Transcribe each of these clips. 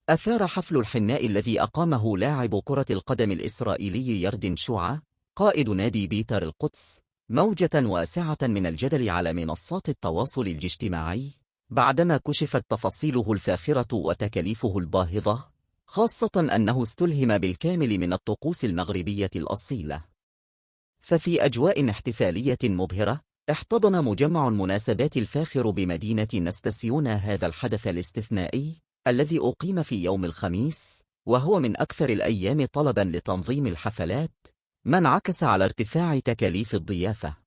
أثار حفل الحناء الذي أقامه لاعب كرة القدم الإسرائيلي يردن شوعة قائد نادي بيتر القدس موجة واسعة من الجدل على منصات التواصل الاجتماعي بعدما كشفت تفاصيله الفاخرة وتكاليفه الباهظة، خاصة أنه استلهم بالكامل من الطقوس المغربية الأصيلة. ففي أجواء احتفالية مبهرة، احتضن مجمع المناسبات الفاخر بمدينة نستسيونا هذا الحدث الاستثنائي الذي أقيم في يوم الخميس، وهو من أكثر الأيام طلباً لتنظيم الحفلات، ما انعكس على ارتفاع تكاليف الضيافة.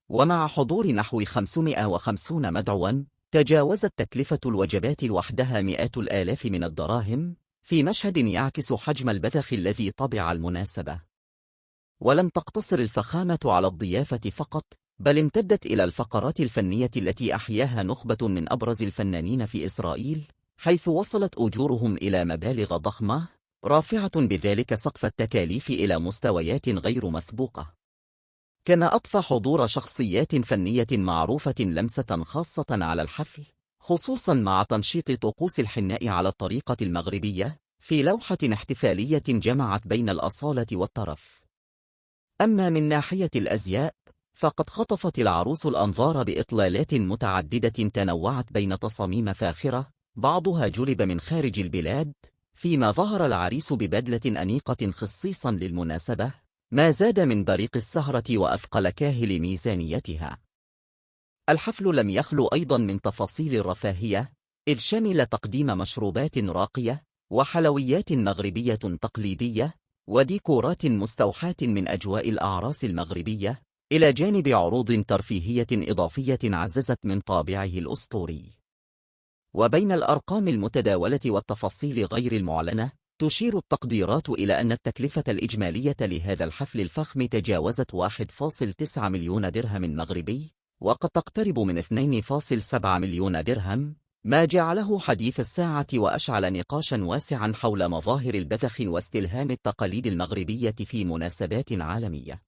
ومع حضور نحو 550 مدعواً، تجاوزت تكلفة الوجبات وحدها مئات الآلاف من الدراهم، في مشهد يعكس حجم البذخ الذي طبع المناسبة. ولم تقتصر الفخامة على الضيافة فقط، بل امتدت إلى الفقرات الفنية التي أحياها نخبة من أبرز الفنانين في إسرائيل، حيث وصلت أجورهم إلى مبالغ ضخمة، رافعة بذلك سقف التكاليف إلى مستويات غير مسبوقة. كما أضفى حضور شخصيات فنية معروفة لمسة خاصة على الحفل، خصوصا مع تنشيط طقوس الحناء على الطريقة المغربية في لوحة احتفالية جمعت بين الأصالة والترف. أما من ناحية الأزياء، فقد خطفت العروس الأنظار بإطلالات متعددة تنوعت بين تصاميم فاخرة، بعضها جلب من خارج البلاد، فيما ظهر العريس ببدلة أنيقة خصيصا للمناسبة، ما زاد من بريق السهرة وأثقل كاهل ميزانيتها. الحفل لم يخلو أيضا من تفاصيل الرفاهية، إذ شمل تقديم مشروبات راقية وحلويات مغربية تقليدية وديكورات مستوحاة من أجواء الأعراس المغربية، إلى جانب عروض ترفيهية إضافية عززت من طابعه الأسطوري. وبين الأرقام المتداولة والتفاصيل غير المعلنة، تشير التقديرات إلى أن التكلفة الإجمالية لهذا الحفل الفخم تجاوزت 1.9 مليون درهم مغربي، وقد تقترب من 2.7 مليون درهم، ما جعله حديث الساعة وأشعل نقاشا واسعا حول مظاهر البذخ واستلهام التقاليد المغربية في مناسبات عالمية.